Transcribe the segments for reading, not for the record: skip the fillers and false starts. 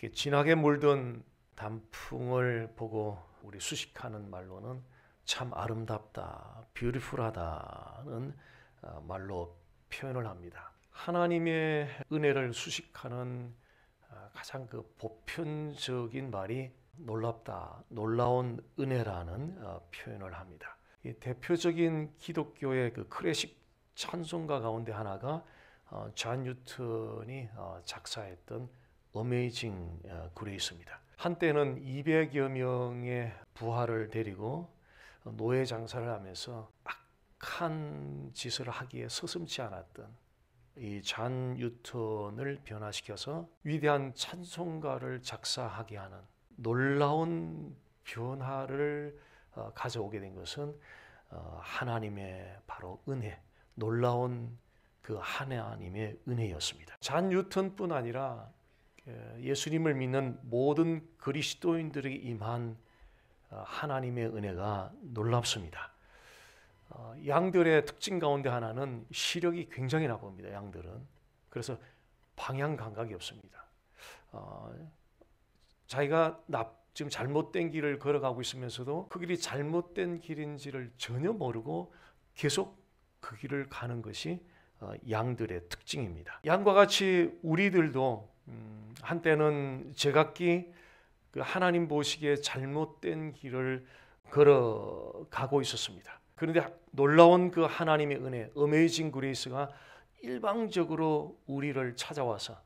이렇게 진하게 물든 단풍을 보고 우리 수식하는 말로는 참 아름답다, 뷰티풀하다는 말로 표현을 합니다. 하나님의 은혜를 수식하는 가장 그 보편적인 말이 놀랍다, 놀라운 은혜라는 표현을 합니다. 이 대표적인 기독교의 그 클래식 찬송가 가운데 하나가 존 뉴턴이 작사했던 어메이징 그레이스입니다. 한때는 200여 명의 부하를 데리고 노예 장사를 하면서 악한 짓을 하기에 서슴지 않았던 이 존 뉴턴을 변화시켜서 위대한 찬송가를 작사하게 하는 놀라운 변화를 가져오게 된 것은 하나님의 바로 은혜, 놀라운 그 하나님의 은혜였습니다. 존 뉴턴뿐 아니라 예수님을 믿는 모든 그리스도인들에게 임한 하나님의 은혜가 놀랍습니다. 양들의 특징 가운데 하나는 시력이 굉장히 나쁩니다. 양들은. 그래서 방향 감각이 없습니다. 자기가 지금 잘못된 길을 걸어가고 있으면서도 그 길이 잘못된 길인지를 전혀 모르고 계속 그 길을 가는 것이 양들의 특징입니다. 양과 같이 우리들도 한때는 제각기 그 하나님 보시기에 잘못된 길을 걸어가고 있었습니다. 그런데 놀라운 그 하나님의 은혜, 어메이징 그레이스가 일방적으로 우리를 찾아와서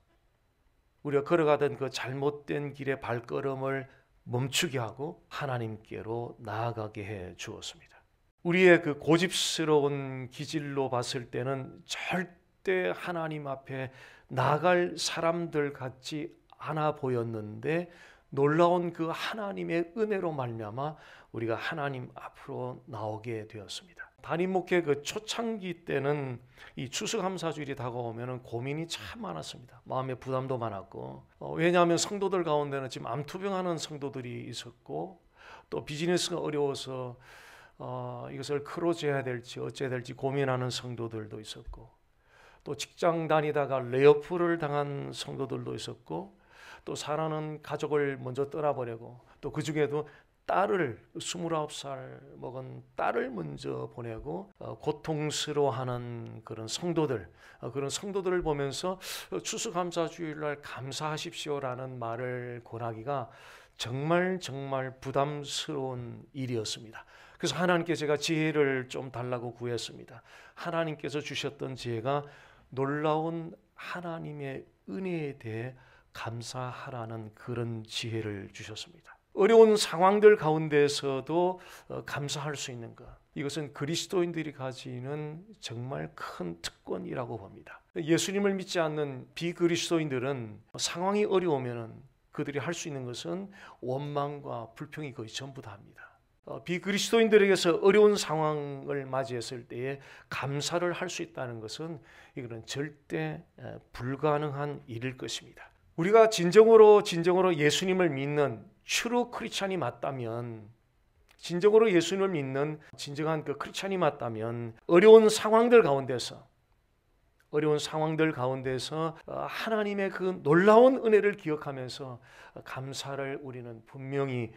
우리가 걸어가던 그 잘못된 길의 발걸음을 멈추게 하고 하나님께로 나아가게 해 주었습니다. 우리의 그 고집스러운 기질로 봤을 때는 절대 하나님 앞에 나아갈 사람들 같지 않아 보였는데 놀라운 그 하나님의 은혜로 말미암아 우리가 하나님 앞으로 나오게 되었습니다. 담임 목회 그 초창기 때는 이 추수감사주일이 다가오면 고민이 참 많았습니다. 마음의 부담도 많았고 왜냐하면 성도들 가운데는 지금 암투병하는 성도들이 있었고 또 비즈니스가 어려워서 이것을 크로즈해야 될지 어째야 될지 고민하는 성도들도 있었고 또 직장 다니다가 레이오프를 당한 성도들도 있었고 또 사랑하는 가족을 먼저 떠나보내고 또 그 중에도 딸을 29살 먹은 딸을 먼저 보내고 고통스러워하는 그런 성도들을 보면서 추수감사주일날 감사하십시오라는 말을 권하기가 정말 부담스러운 일이었습니다. 그래서 하나님께 제가 지혜를 좀 달라고 구했습니다. 하나님께서 주셨던 지혜가 놀라운 하나님의 은혜에 대해 감사하라는 그런 지혜를 주셨습니다. 어려운 상황들 가운데서도 감사할 수 있는 것, 이것은 그리스도인들이 가지는 정말 큰 특권이라고 봅니다. 예수님을 믿지 않는 비그리스도인들은 상황이 어려우면 그들이 할 수 있는 것은 원망과 불평이 거의 전부 다입니다. 비그리스도인들에게서 어려운 상황을 맞이했을 때에 감사를 할 수 있다는 것은 이거는 절대 불가능한 일일 것입니다. 우리가 진정으로 예수님을 믿는 트루 크리스찬이 맞다면, 진정으로 예수님을 믿는 진정한 그 크리스찬이 맞다면 어려운 상황들 가운데서 하나님의 그 놀라운 은혜를 기억하면서 감사를 우리는 분명히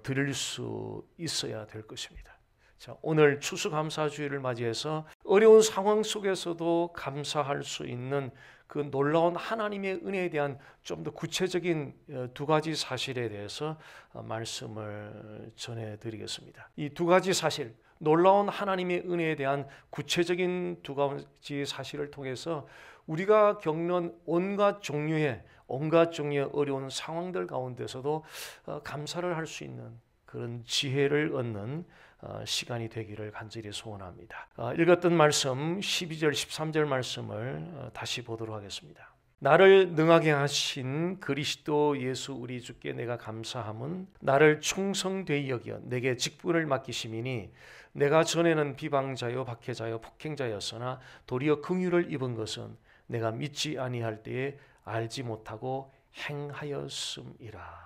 드릴 수 있어야 될 것입니다. 자, 오늘 추수감사주일을 맞이해서 어려운 상황 속에서도 감사할 수 있는 그 놀라운 하나님의 은혜에 대한 좀 더 구체적인 두 가지 사실에 대해서 말씀을 전해드리겠습니다. 이 두 가지 사실, 놀라운 하나님의 은혜에 대한 구체적인 두 가지 사실을 통해서 우리가 겪는 온갖 종류의 어려운 상황들 가운데서도 감사를 할 수 있는 그런 지혜를 얻는 시간이 되기를 간절히 소원합니다. 읽었던 말씀 12절 13절 말씀을 다시 보도록 하겠습니다. 나를 능하게 하신 그리스도 예수 우리 주께 내가 감사함은 나를 충성되이 여겨 내게 직분을 맡기심이니 내가 전에는 비방자요 박해자요 폭행자였으나 도리어 긍휼을 입은 것은 내가 믿지 아니할 때에 알지 못하고 행하였음이라.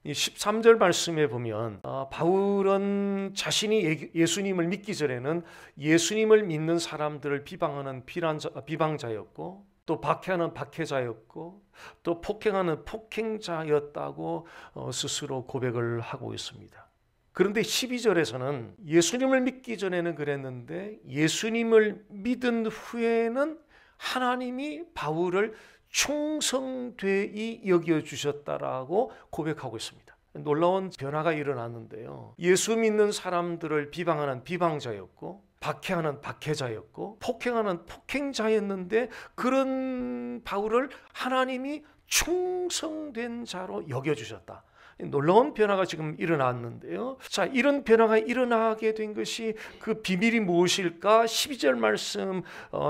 이 13절 말씀에 보면 바울은 자신이 예수님을 믿기 전에는 예수님을 믿는 사람들을 비방하는 비방자였고 또 박해하는 박해자였고 또 폭행하는 폭행자였다고 스스로 고백을 하고 있습니다. 그런데 12절에서는 예수님을 믿기 전에는 그랬는데 예수님을 믿은 후에는 하나님이 바울을 충성되이 여겨주셨다라고 고백하고 있습니다. 놀라운 변화가 일어났는데요. 예수 믿는 사람들을 비방하는 비방자였고 박해하는 박해자였고 폭행하는 폭행자였는데 그런 바울을 하나님이 충성된 자로 여겨주셨다. 놀라운 변화가 지금 일어났는데요. 자, 이런 변화가 일어나게 된 것이 그 비밀이 무엇일까? 12절 말씀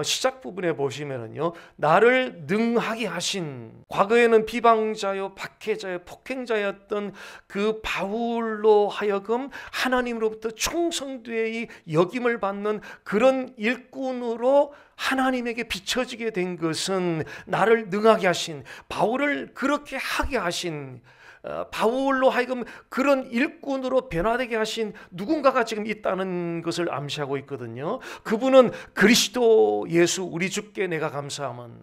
시작 부분에 보시면은요. 나를 능하게 하신, 과거에는 비방자요 박해자요 폭행자였던 그 바울로 하여금 하나님으로부터 충성되이 여김을 받는 그런 일꾼으로 하나님에게 비춰지게 된 것은 나를 능하게 하신, 바울을 그렇게 하게 하신, 바울로 하여금 그런 일꾼으로 변화되게 하신 누군가가 지금 있다는 것을 암시하고 있거든요. 그분은 그리스도 예수 우리 주께 내가 감사함은,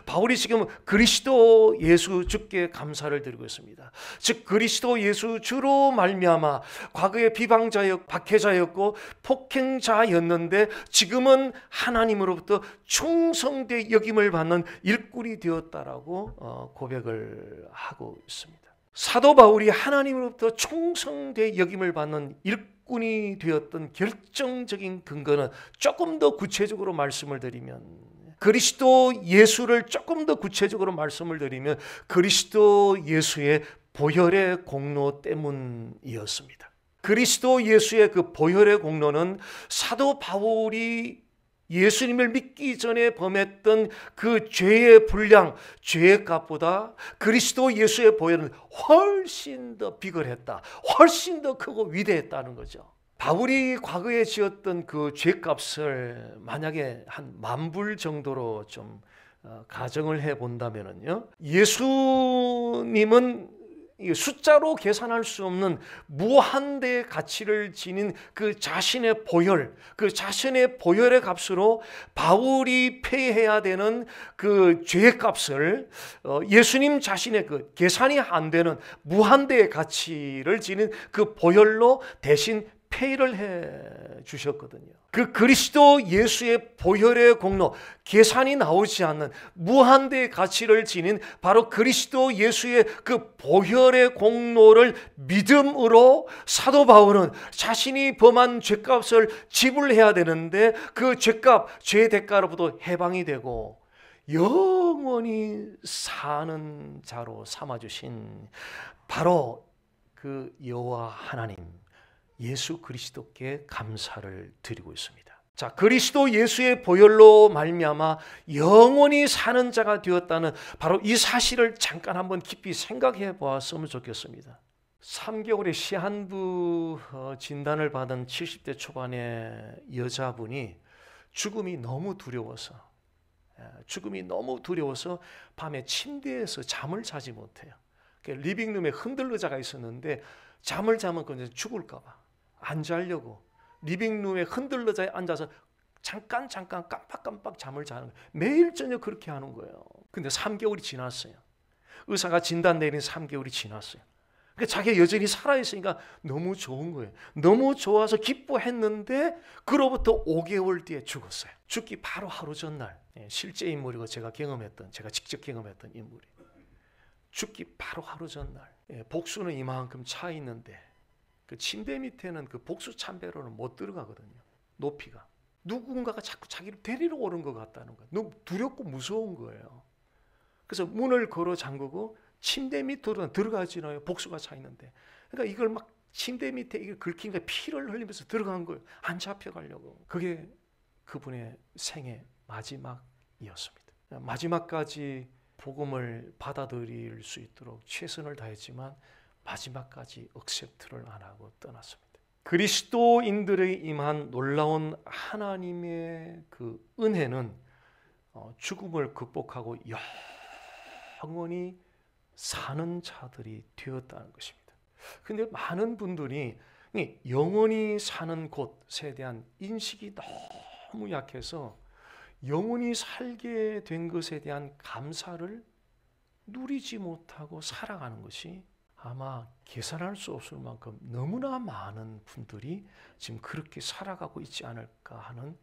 바울이 지금 그리스도 예수 주께 감사를 드리고 있습니다. 즉 그리스도 예수 주로 말미암아 과거에 비방자였고 박해자였고 폭행자였는데 지금은 하나님으로부터 충성되 여김을 받는 일꾼이 되었다라고 고백을 하고 있습니다. 사도 바울이 하나님으로부터 충성되 여김을 받는 일꾼이 되었던 결정적인 근거는 조금 더 구체적으로 말씀을 드리면 그리스도 예수를 조금 더 구체적으로 말씀을 드리면 그리스도 예수의 보혈의 공로 때문이었습니다. 그리스도 예수의 그 보혈의 공로는 사도 바울이 예수님을 믿기 전에 범했던 그 죄의 분량, 죄의 값보다 그리스도 예수의 보혈은 훨씬 더 비걸했다. 훨씬 더 크고 위대했다는 거죠. 바울이 과거에 지었던 그 죄값을 만약에 한 10,000불 정도로 좀 가정을 해 본다면요, 예수님은 숫자로 계산할 수 없는 무한대의 가치를 지닌 그 자신의 보혈, 그 자신의 보혈의 값으로 바울이 폐해야 되는 그 죄의 값을 예수님 자신의 그 계산이 안 되는 무한대의 가치를 지닌 그 보혈로 대신 폐를 해 주셨거든요. 그 그리스도 예수의 보혈의 공로, 계산이 나오지 않는 무한대의 가치를 지닌 바로 그리스도 예수의 그 보혈의 공로를 믿음으로 사도 바울은 자신이 범한 죄값을 지불해야 되는데 그 죄값, 죄의 대가로부터 해방이 되고 영원히 사는 자로 삼아주신 바로 그 여호와 하나님 예수 그리스도께 감사를 드리고 있습니다. 자, 그리스도 예수의 보혈로 말미암아 영원히 사는 자가 되었다는 바로 이 사실을 잠깐 한번 깊이 생각해 보았으면 좋겠습니다. 3개월의 시한부 진단을 받은 70대 초반의 여자분이 죽음이 너무 두려워서 밤에 침대에서 잠을 자지 못해요. 리빙룸에 흔들 의자가 있었는데 잠을 자면 그냥 죽을까 봐 안 자려고 리빙룸에 흔들 의자에 앉아서 잠깐 깜빡깜빡 잠을 자는 거예요. 매일 저녁 그렇게 하는 거예요. 근데 3개월이 지났어요. 의사가 진단 내린 3개월이 지났어요. 그러니까 자기가 여전히 살아있으니까 너무 좋은 거예요. 너무 좋아서 기뻐했는데 그로부터 5개월 뒤에 죽었어요. 죽기 바로 하루 전날, 실제 인물이고 제가 직접 경험했던 인물이에요. 죽기 바로 하루 전날, 복수는 이만큼 차 있는데 그 침대 밑에는 그 복수 참배로는 못 들어가거든요. 높이가. 누군가가 자꾸 자기를 데리러 오는 것 같다는 거예요. 너무 두렵고 무서운 거예요. 그래서 문을 걸어 잠그고 침대 밑으로 들어가지 않아요. 복수가 차 있는데. 그러니까 이걸 막 침대 밑에 이걸 긁히니까 피를 흘리면서 들어간 거예요. 안 잡혀가려고. 그게 그분의 생애 마지막이었습니다. 마지막까지 복음을 받아들일 수 있도록 최선을 다했지만 마지막까지 억셉트를 안 하고 떠났습니다. 그리스도인들에 임한 놀라운 하나님의 그 은혜는 죽음을 극복하고 영원히 사는 자들이 되었다는 것입니다. 그런데 많은 분들이 영원히 사는 곳에 대한 인식이 너무 약해서 영원히 살게 된 것에 대한 감사를 누리지 못하고 살아가는 것이 아마 계산할 수 없을 만큼 너무나 많은 분들이 지금 그렇게 살아가고 있지 않을까 하는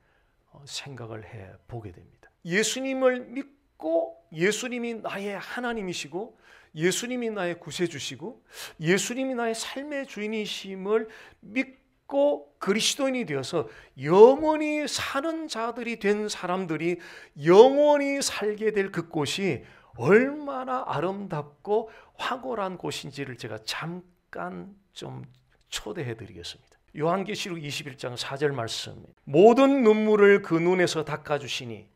생각을 해보게 됩니다. 예수님을 믿고 예수님이 나의 하나님이시고 예수님이 나의 구세주시고 예수님이 나의 삶의 주인이심을 믿고 그리스도인이 되어서 영원히 사는 자들이 된 사람들이 영원히 살게 될 그곳이 얼마나 아름답고 황홀한 곳인지를 제가 잠깐 좀 초대해 드리겠습니다. 요한계시록 21장 4절 말씀, 모든 눈물을 그 눈에서 닦아주시니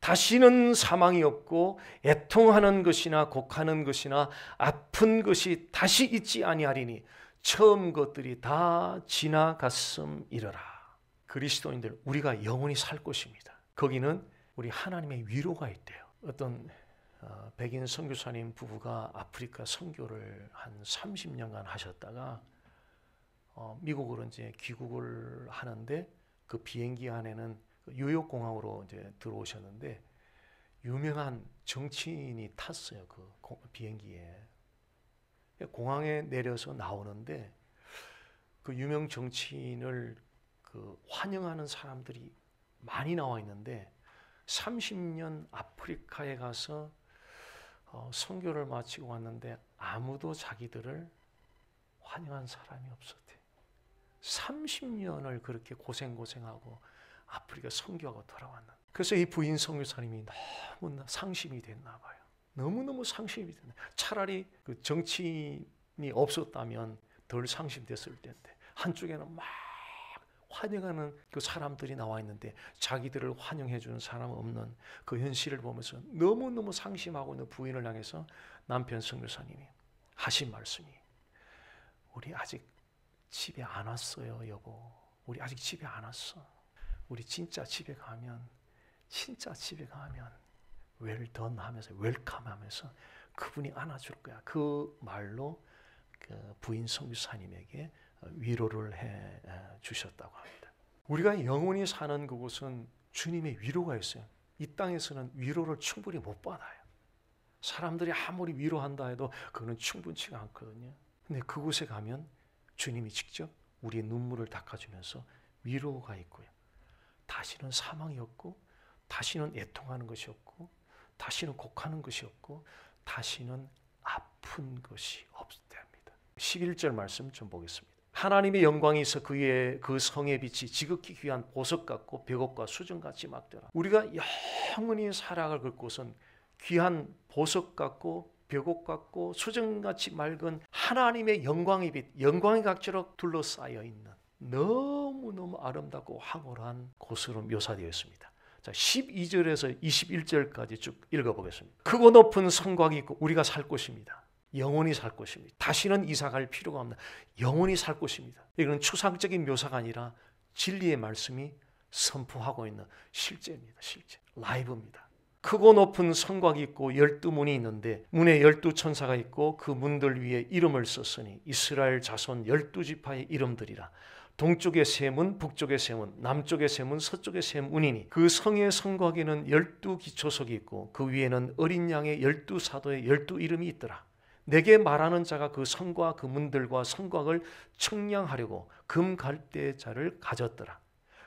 다시는 사망이 없고 애통하는 것이나 곡하는 것이나 아픈 것이 다시 있지 아니하리니 처음 것들이 다 지나갔음이러라. 그리스도인들, 우리가 영원히 살 곳입니다. 거기는 우리 하나님의 위로가 있대요. 어떤 백인 선교사님 부부가 아프리카 선교를 한 30년간 하셨다가 미국으로 이제 귀국을 하는데 그 비행기 안에는 뉴욕 공항으로 이제 들어오셨는데 유명한 정치인이 탔어요. 그 비행기에. 공항에 내려서 나오는데 그 유명 정치인을 그 환영하는 사람들이 많이 나와 있는데 30년 아프리카에 가서 선교를 마치고 왔는데 아무도 자기들을 환영한 사람이 없었대. 30년을 그렇게 고생하고 아프리카 선교하고 돌아왔나. 그래서 이 부인 선교사님이 너무 상심이 됐나 봐요. 너무너무 상심이 됐나. 차라리 그 정치인이 없었다면 덜 상심됐을 텐데 한쪽에는 막 환영하는 그 사람들이 나와 있는데 자기들을 환영해 주는 사람 없는 그 현실을 보면서 너무너무 상심하고 있는 부인을 향해서 남편 선교사님이 하신 말씀이, 우리 아직 집에 안 왔어요 여보. 우리 아직 집에 안 왔어. 우리 진짜 집에 가면 웰던 하면서 웰컴 하면서 그분이 안아줄 거야. 그 말로 그 부인 선교사님에게 위로를 해 주셨다고 합니다. 우리가 영원히 사는 그곳은 주님의 위로가 있어요. 이 땅에서는 위로를 충분히 못 받아요. 사람들이 아무리 위로한다 해도 그거는 충분치가 않거든요. 근데 그곳에 가면 주님이 직접 우리의 눈물을 닦아주면서 위로가 있고요. 다시는 사망이 없고 다시는 애통하는 것이 없고 다시는 곡하는 것이 없고 다시는 아픈 것이 없답니다. 11절 말씀 좀 보겠습니다. 하나님의 영광이 있어 그의 그 성의 빛이 지극히 귀한 보석 같고 벽옥과 수정같이 막더라. 우리가 영원히 살아갈 그곳은 귀한 보석 같고 벽옥 같고 수정같이 맑은 하나님의 영광의 빛, 영광의 각처로 둘러싸여 있는 너무너무 아름답고 황홀한 곳으로 묘사되어 있습니다. 자, 12절에서 21절까지 쭉 읽어보겠습니다. 크고 높은 성곽이 있고 우리가 살 곳입니다. 영원히 살 곳입니다. 다시는 이사갈 필요가 없는 영원히 살 곳입니다. 이건 추상적인 묘사가 아니라 진리의 말씀이 선포하고 있는 실제입니다. 실제 라이브입니다. 크고 높은 성곽이 있고 12문이 있는데 문에 12천사가 있고 그 문들 위에 이름을 썼으니 이스라엘 자손 12지파의 이름들이라. 동쪽의 세 문, 북쪽의 세 문, 남쪽의 세 문, 서쪽의 세 문이니 그 성의 성곽에는 12기초석이 있고 그 위에는 어린 양의 12사도의 12이름이 있더라. 내게 말하는 자가 그 성과 그 문들과 성곽을 청량하려고 금 갈대자를 가졌더라.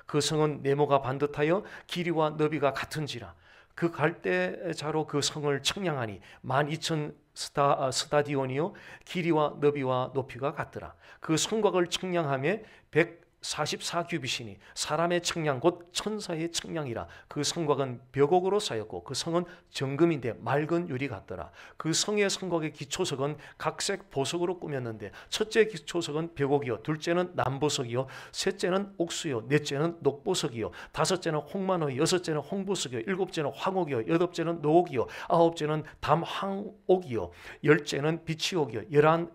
그 성은 네모가 반듯하여 길이와 너비가 같은지라. 그 갈대자로 그 성을 청량하니 12,000 스타디온이요 길이와 너비와 높이가 같더라. 그 성곽을 청량하며 144규빗이니 사람의 청량 곧 천사의 청량이라. 그 성곽은 벽옥으로 쌓였고 그 성은 정금인데 맑은 유리 같더라. 그 성의 성곽의 기초석은 각색 보석으로 꾸몄는데 첫째 기초석은 벽옥이요 둘째는 남보석이요 셋째는 옥수요 넷째는 녹보석이요 다섯째는 홍만호 여섯째는 홍보석이요 일곱째는 황옥이요 여덟째는 노옥이요 아홉째는 담황옥이요 열째는 비치옥이요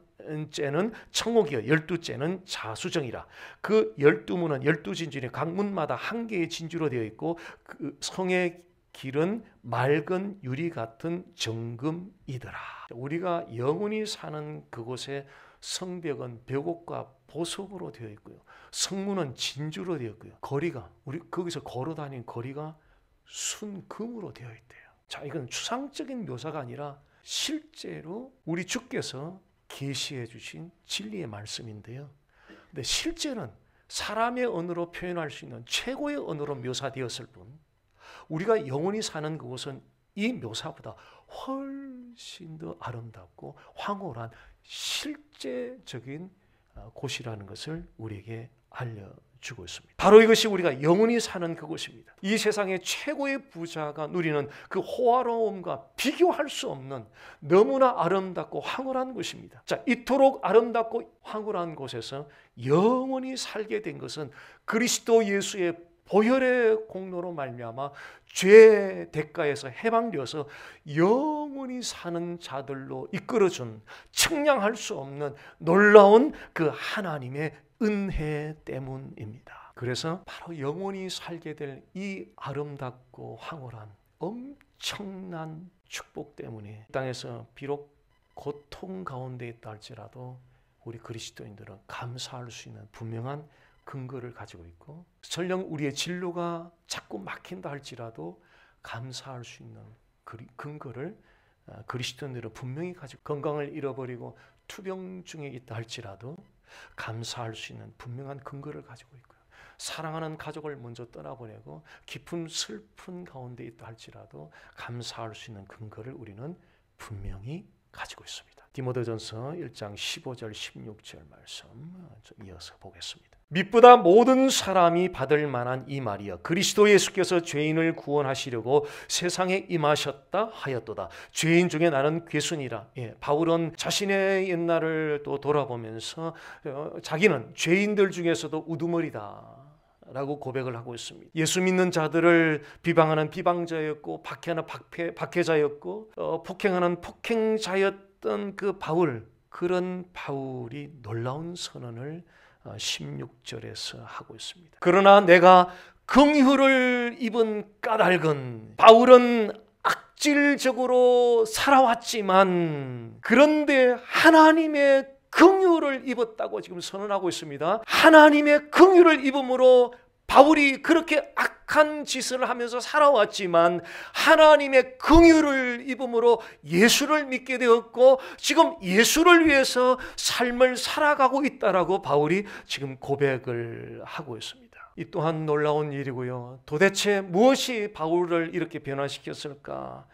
째는 청옥이요 12째는 자수정이라. 그 12문은 12진주니 각 문마다 한 개의 진주로 되어 있고 그 성의 길은 맑은 유리 같은 정금이더라. 우리가 영원히 사는 그곳의 성벽은 벽옥과 보석으로 되어 있고요. 성문은 진주로 되어 있고요. 거리가 우리 거기서 걸어 다니는 거리가 순금으로 되어 있대요. 자, 이건 추상적인 묘사가 아니라 실제로 우리 주께서 계시해 주신 진리의 말씀인데요. 근데 실제는 사람의 언어로 표현할 수 있는 최고의 언어로 묘사되었을 뿐 우리가 영원히 사는 그곳은 이 묘사보다 훨씬 더 아름답고 황홀한 실제적인 곳이라는 것을 우리에게 알려주고 있습니다. 바로 이것이 우리가 영원히 사는 그곳입니다. 이 세상의 최고의 부자가 누리는 그 호화로움과 비교할 수 없는 너무나 아름답고 황홀한 곳입니다. 자, 이토록 아름답고 황홀한 곳에서 영원히 살게 된 것은 그리스도 예수의 보혈의 공로로 말미암아 죄의 대가에서 해방되어서 영원히 사는 자들로 이끌어준 측량할 수 없는 놀라운 그 하나님의 은혜 때문입니다. 그래서 바로 영원히 살게 될 이 아름답고 황홀한 엄청난 축복 때문에 땅에서 비록 고통 가운데 있다 할지라도 우리 그리스도인들은 감사할 수 있는 분명한 근거를 가지고 있고, 설령 우리의 진로가 자꾸 막힌다 할지라도 감사할 수 있는 근거를 그리스도인들은 분명히 가지고, 건강을 잃어버리고 투병중에 있다 할지라도 감사할 수 있는 분명한 근거를 가지고 있고요. 사랑하는 가족을 먼저 떠나보내고 깊은 슬픈 가운데 있다 할지라도 감사할 수 있는 근거를 우리는 분명히 가지고 있습니다. 디모데전서 1장 15절 16절 말씀 좀 이어서 보겠습니다. 믿보다 모든 사람이 받을 만한 이 말이여, 그리스도 예수께서 죄인을 구원하시려고 세상에 임하셨다 하였도다. 죄인 중에 나는 괴순이라. 바울은 자신의 옛날을 또 돌아보면서 자기는 죄인들 중에서도 우두머리다 라고 고백을 하고 있습니다. 예수 믿는 자들을 비방하는 비방자였고 박해하는 박해자였고 폭행하는 폭행자였던 그 바울, 그런 바울이 놀라운 선언을 16절에서 하고 있습니다. 그러나 내가 긍휼을 입은 까닭은, 바울은 악질적으로 살아왔지만 그런데 하나님의 긍휼을 입었다고 지금 선언하고 있습니다. 하나님의 긍휼을 입음으로 바울이 그렇게 악한 짓을 하면서 살아왔지만 하나님의 긍휼을 입음으로 예수를 믿게 되었고 지금 예수를 위해서 삶을 살아가고 있다라고 바울이 지금 고백을 하고 있습니다. 이 또한 놀라운 일이고요. 도대체 무엇이 바울을 이렇게 변화시켰을까?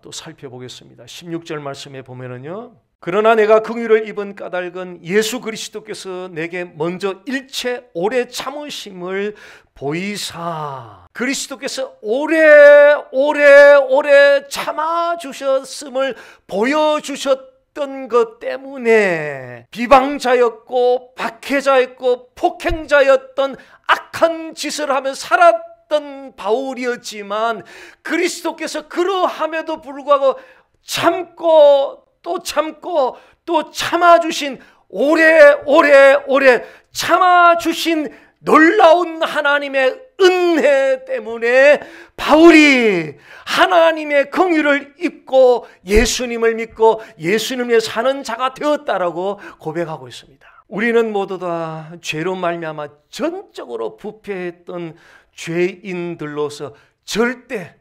또 살펴보겠습니다. 16절 말씀에 보면은요, 그러나 내가 긍휼을 입은 까닭은 예수 그리스도께서 내게 먼저 일체 오래 참으심을 보이사, 그리스도께서 오래 참아주셨음을 보여주셨던 것 때문에 비방자였고 박해자였고 폭행자였던 악한 짓을 하며 살았던 바울이었지만 그리스도께서 그러함에도 불구하고 참고 또 참고 또 참아주신, 오래 참아주신 놀라운 하나님의 은혜 때문에 바울이 하나님의 긍휼을 입고 예수님을 믿고 예수님을 사는 자가 되었다라고 고백하고 있습니다. 우리는 모두 다 죄로 말미암아 전적으로 부패했던 죄인들로서 절대,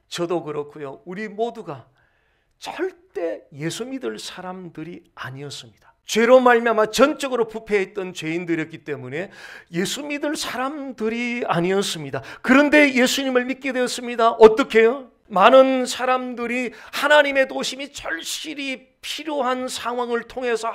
저도 그렇고요, 우리 모두가 절대 예수 믿을 사람들이 아니었습니다. 죄로 말미암아 전적으로 부패했던 죄인들이었기 때문에 예수 믿을 사람들이 아니었습니다. 그런데 예수님을 믿게 되었습니다. 어떻게 해요? 많은 사람들이 하나님의 도심이 절실히 필요한 상황을 통해서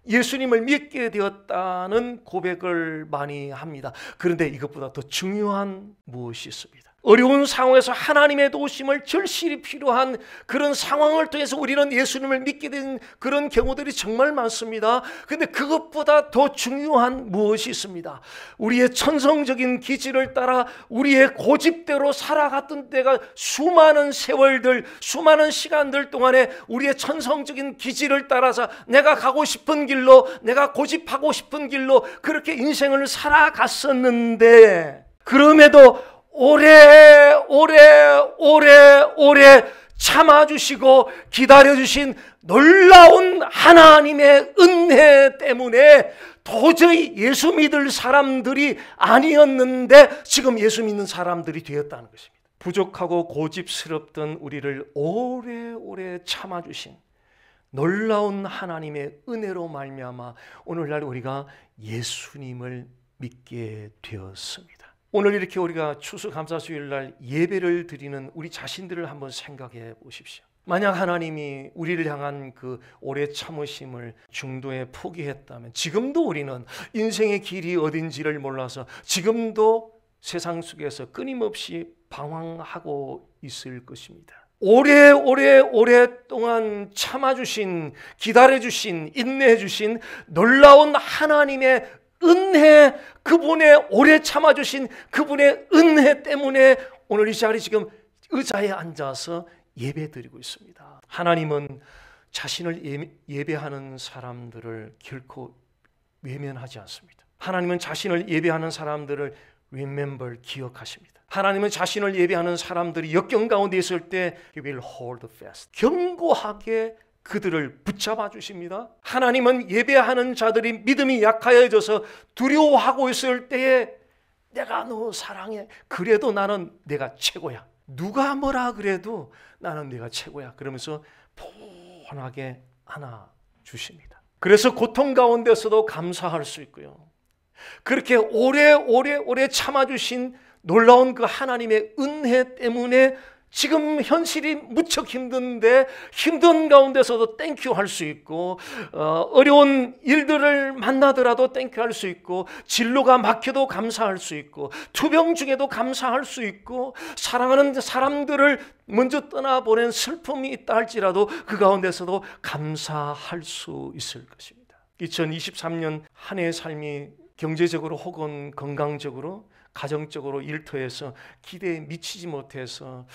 예수님을 믿게 되었다는 고백을 많이 합니다. 그런데 이것보다 더 중요한 무엇이 있습니다. 어려운 상황에서 하나님의 도우심을 절실히 필요한 그런 상황을 통해서 우리는 예수님을 믿게 된 그런 경우들이 정말 많습니다. 그런데 그것보다 더 중요한 무엇이 있습니다. 우리의 천성적인 기질을 따라 우리의 고집대로 살아갔던 때가 수많은 세월들, 수많은 시간들 동안에 우리의 천성적인 기질을 따라서 내가 가고 싶은 길로, 내가 고집하고 싶은 길로 그렇게 인생을 살아갔었는데, 그럼에도 오래 참아주시고 기다려주신 놀라운 하나님의 은혜 때문에 도저히 예수 믿을 사람들이 아니었는데 지금 예수 믿는 사람들이 되었다는 것입니다. 부족하고 고집스럽던 우리를 오래오래 참아주신 놀라운 하나님의 은혜로 말미암아 오늘날 우리가 예수님을 믿게 되었습니다. 오늘 이렇게 우리가 추수감사주일날 예배를 드리는 우리 자신들을 한번 생각해 보십시오. 만약 하나님이 우리를 향한 그 오래 참으심을 중도에 포기했다면 지금도 우리는 인생의 길이 어딘지를 몰라서 지금도 세상 속에서 끊임없이 방황하고 있을 것입니다. 오랫동안 참아주신, 기다려주신, 인내해주신 놀라운 하나님의 은혜, 그분의 오래 참아주신 그분의 은혜 때문에 오늘 이 자리 지금 의자에 앉아서 예배드리고 있습니다. 하나님은 자신을 예배하는 사람들을 결코 외면하지 않습니다. 하나님은 자신을 예배하는 사람들을 remember, 기억하십니다. 하나님은 자신을 예배하는 사람들이 역경 가운데 있을 때 He will hold fast, 견고하게 그들을 붙잡아 주십니다. 하나님은 예배하는 자들이 믿음이 약하여져서 두려워하고 있을 때에 내가 너 사랑해, 그래도 나는 내가 최고야, 누가 뭐라 그래도 나는 내가 최고야, 그러면서 포근하게 안아주십니다. 그래서 고통 가운데서도 감사할 수 있고요, 그렇게 오래 참아주신 놀라운 그 하나님의 은혜 때문에 지금 현실이 무척 힘든데 힘든 가운데서도 땡큐 할 수 있고, 어려운 일들을 만나더라도 땡큐 할 수 있고, 진로가 막혀도 감사할 수 있고, 투병 중에도 감사할 수 있고, 사랑하는 사람들을 먼저 떠나보낸 슬픔이 있다 할지라도 그 가운데서도 감사할 수 있을 것입니다. 2023년 한 해의 삶이 경제적으로 혹은 건강적으로, 가정적으로, 일터에서 기대에 미치지 못해서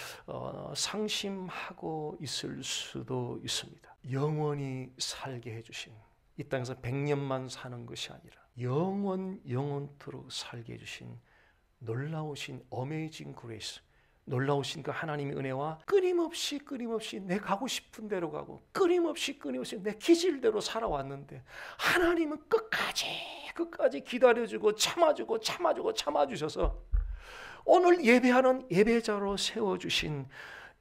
상심하고 있을 수도 있습니다. 영원히 살게 해주신, 이 땅에서 100년만 사는 것이 아니라 영원토록 살게 해주신 놀라우신 어메이징 그레이스, 놀라우신 그 하나님의 은혜와 끊임없이 내 가고 싶은 대로 가고 끊임없이 내 기질대로 살아왔는데 하나님은 끝까지 기다려주고 참아주셔서 오늘 예배하는 예배자로 세워주신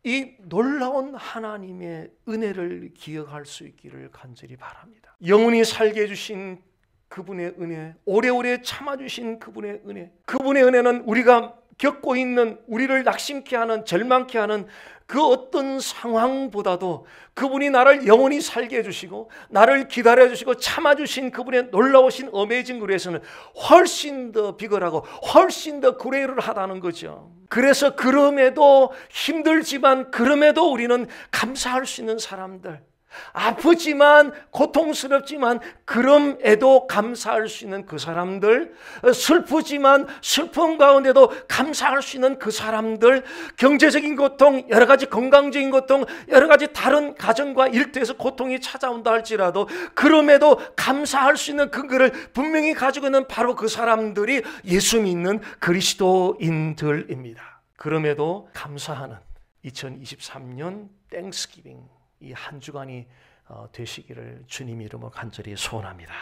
이 놀라운 하나님의 은혜를 기억할 수 있기를 간절히 바랍니다. 영원히 살게 해주신 그분의 은혜, 오래오래 참아주신 그분의 은혜, 그분의 은혜는 우리가 겪고 있는, 우리를 낙심케 하는, 절망케 하는 그 어떤 상황보다도 그분이 나를 영원히 살게 해주시고 나를 기다려주시고 참아주신 그분의 놀라우신 어메이징 그레이스는 훨씬 더 비걸하고 훨씬 더 그레이럴하다는 거죠. 그래서 그럼에도 힘들지만 그럼에도 우리는 감사할 수 있는 사람들, 아프지만 고통스럽지만 그럼에도 감사할 수 있는 그 사람들, 슬프지만 슬픔 가운데도 감사할 수 있는 그 사람들, 경제적인 고통, 여러 가지 건강적인 고통, 여러 가지 다른 가정과 일터에서 고통이 찾아온다 할지라도 그럼에도 감사할 수 있는 근거를 분명히 가지고 있는 바로 그 사람들이 예수 믿는 그리스도인들입니다. 그럼에도 감사하는 2023년 땡스기빙 이 한 주간이 되시기를 주님 이름으로 간절히 소원합니다.